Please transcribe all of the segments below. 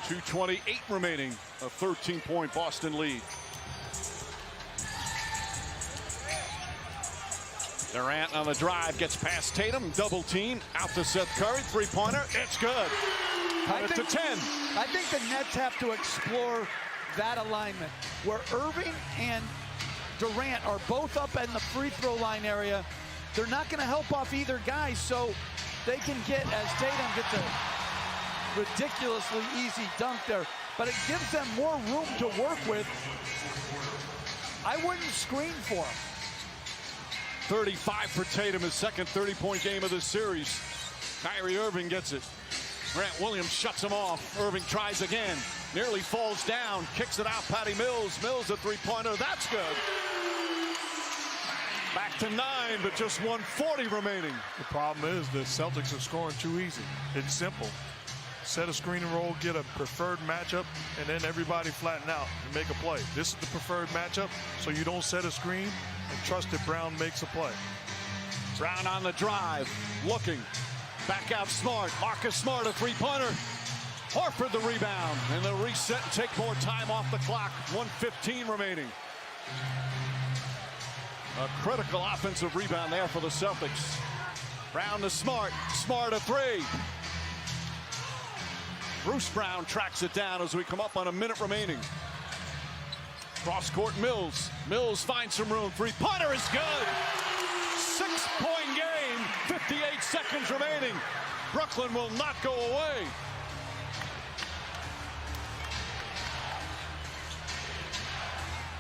2:28 remaining, a 13-point Boston lead. Durant on the drive, gets past Tatum, double team, out to Seth Curry, three-pointer, it's good. Cut it to 10. I think the Nets have to explore that alignment where Irving and Durant are both up in the free throw line area. They're not going to help off either guy, so they can get, as Tatum gets a ridiculously easy dunk there, but it gives them more room to work with. I wouldn't screen for him. 35 for Tatum, his second 30-point game of this series. Kyrie Irving gets it. Grant Williams shuts him off. Irving tries again. Nearly falls down. Kicks it out. Patty Mills. Mills a three-pointer. That's good. Back to 9, but just 1:40 remaining. The problem is the Celtics are scoring too easy. It's simple. Set a screen and roll, get a preferred matchup, and then everybody flatten out and make a play. This is the preferred matchup, so you don't set a screen and trust that Brown makes a play. Brown on the drive, looking. Back out Smart. Marcus Smart, a three-pointer. Horford the rebound, and they'll reset and take more time off the clock. 1:15 remaining. A critical offensive rebound there for the Celtics. Brown to Smart. Smart a three. Bruce Brown tracks it down as we come up on a minute remaining. Cross court Mills. Mills finds some room. Three-pointer is good. 6-point game. 58 seconds remaining. Brooklyn will not go away.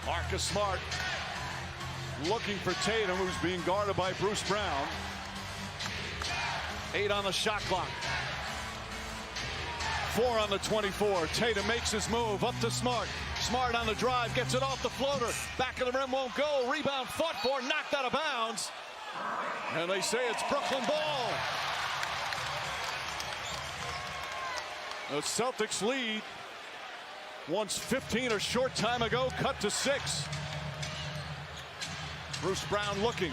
Marcus Smart looking for Tatum, who's being guarded by Bruce Brown. 8 on the shot clock. 4 on the 24. Tatum makes his move up to Smart. Smart on the drive, gets it off the floater. Back of the rim, won't go. Rebound fought for, knocked out of bounds. And they say it's Brooklyn ball. The Celtics lead. Once 15 a short time ago, cut to 6. Bruce Brown looking.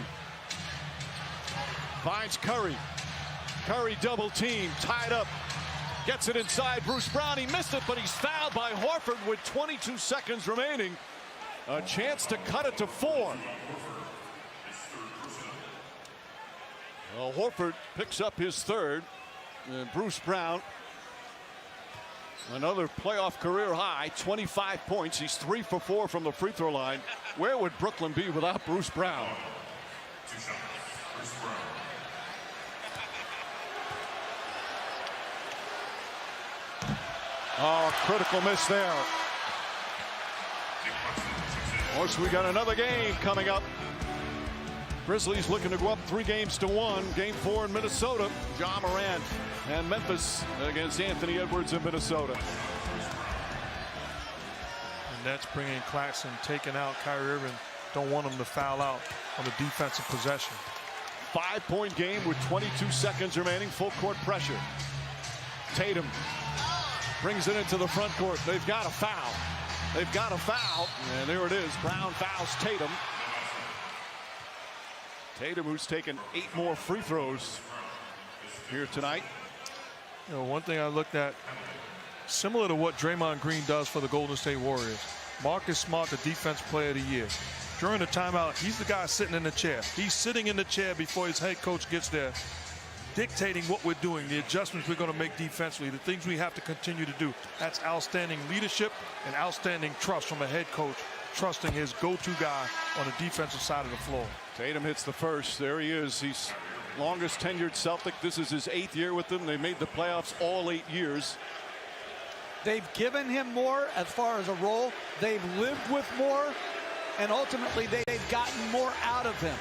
Finds Curry. Curry double team, tied up. Gets it inside. Bruce Brown, he missed it, but he's fouled by Horford with 22 seconds remaining. A chance to cut it to 4. Well, Horford picks up his third. And Bruce Brown, another playoff career high, 25 points. He's 3 for 4 from the free throw line. Where would Brooklyn be without Bruce Brown? Oh, critical miss there. Of course, we got another game coming up. Grizzlies looking to go up 3-1. Game 4 in Minnesota. Ja Morant and Memphis against Anthony Edwards in Minnesota. And that's bringing Claxton, taking out Kyrie Irving. Don't want him to foul out on the defensive possession. 5-point game with 22 seconds remaining. Full court pressure. Tatum brings it into the front court. They've got a foul. They've got a foul. And there it is. Brown fouls Tatum. Tatum, who's taken 8 more free throws here tonight. You know, one thing I looked at, similar to what Draymond Green does for the Golden State Warriors. Marcus Smart, the defense player of the year. During the timeout, he's the guy sitting in the chair. He's sitting in the chair before his head coach gets there, dictating what we're doing, the adjustments we're going to make defensively, the things we have to continue to do. That's outstanding leadership and outstanding trust from a head coach, trusting his go-to guy on the defensive side of the floor. Tatum hits the first. There he is. He's longest tenured Celtic. This is his 8th year with them. They made the playoffs all 8 years. They've given him more as far as a role. They've lived with more, and ultimately they've gotten more out of him.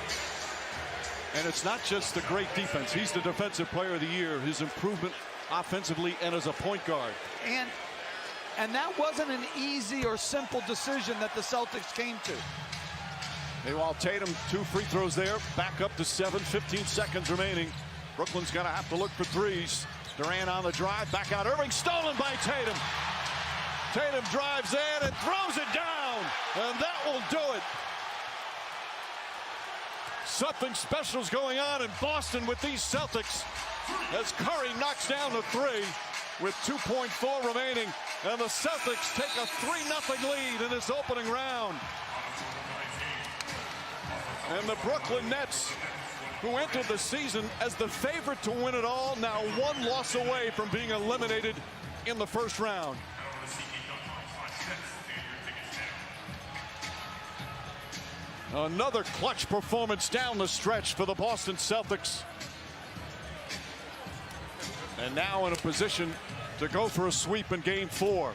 And it's not just the great defense. He's the defensive player of the year. His improvement offensively and as a point guard. And that wasn't an easy or simple decision that the Celtics came to. Meanwhile, Tatum, 2 free throws there. Back up to 7, 15 seconds remaining. Brooklyn's going to have to look for threes. Durant on the drive. Back out. Irving stolen by Tatum. Tatum drives in and throws it down. And that will do it. Something special's going on in Boston with these Celtics. as Curry knocks down the three with 2.4 remaining, and the Celtics take a 3-0 lead in this opening round. And the Brooklyn Nets, who entered the season as the favorite to win it all, now one loss away from being eliminated in the first round. Another clutch performance down the stretch for the Boston Celtics. And now in a position to go for a sweep in Game 4.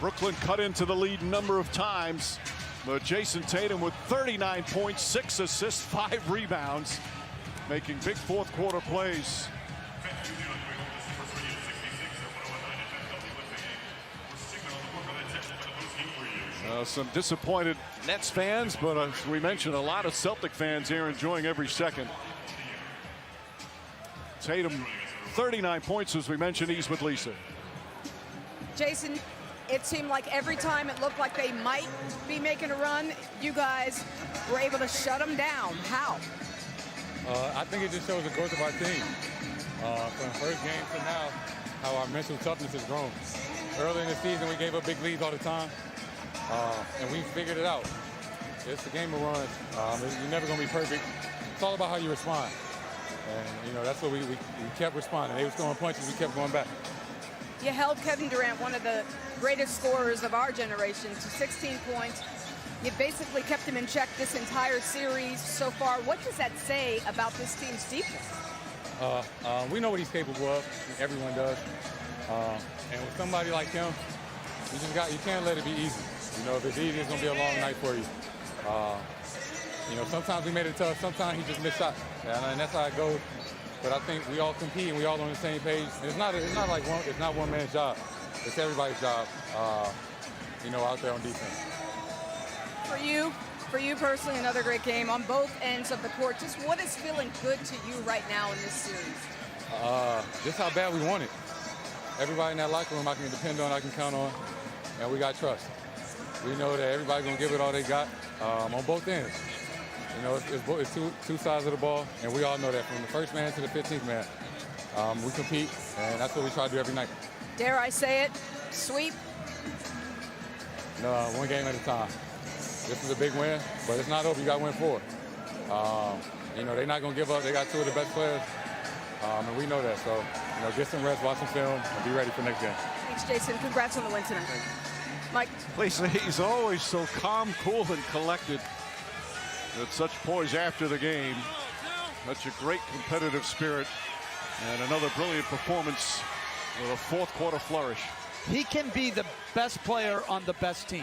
Brooklyn cut into the lead a number of times, but Jason Tatum with 39 points, 6 assists, 5 rebounds, making big fourth quarter plays. Some disappointed Nets fans, but as we mentioned, a lot of Celtic fans here enjoying every second. Tatum, 39 points, as we mentioned. He's with Lisa. Jason, it seemed like every time it looked like they might be making a run, you guys were able to shut them down. How? I think it just shows the growth of our team. From the first game to now, how our mental toughness has grown. Early in the season, we gave up big leads all the time, and we figured it out. It's a game of runs. You're never going to be perfect. It's all about how you respond. And, you know, that's what we kept responding. They were throwing punches, we kept going back. You held Kevin Durant, one of the greatest scorers of our generation, to 16 points. You basically kept him in check this entire series so far. What does that say about this team's defense? We know what he's capable of. Everyone does. And with somebody like him, you can't let it be easy. You know, if it's easy, it's going to be a long night for you. You know, sometimes we made it tough. Sometimes he just missed shots. And that's how it goes. But I think we all compete and we all on the same page. And it's not like one man's job. It's everybody's job, you know, out there on defense. For you personally, another great game on both ends of the court. Just what is feeling good to you right now in this series? Just how bad we want it. Everybody in that locker room I can depend on, I can count on, and we got trust. We know that everybody's going to give it all they got on both ends. You know, it's two sides of the ball, and we all know that from the first man to the 15th man. We compete, and that's what we try to do every night. Dare I say it, sweep? No, one game at a time. This is a big win, but it's not over. You got to win 4. You know, they're not going to give up. They got 2 of the best players, and we know that. So, you know, get some rest, watch some film, and be ready for next game. Thanks, Jason. Congrats on the win tonight. Mike? Lisa, he's always so calm, cool, and collected. With such poise after the game. Such a great competitive spirit. And another brilliant performance with a fourth quarter flourish. He can be the best player on the best team.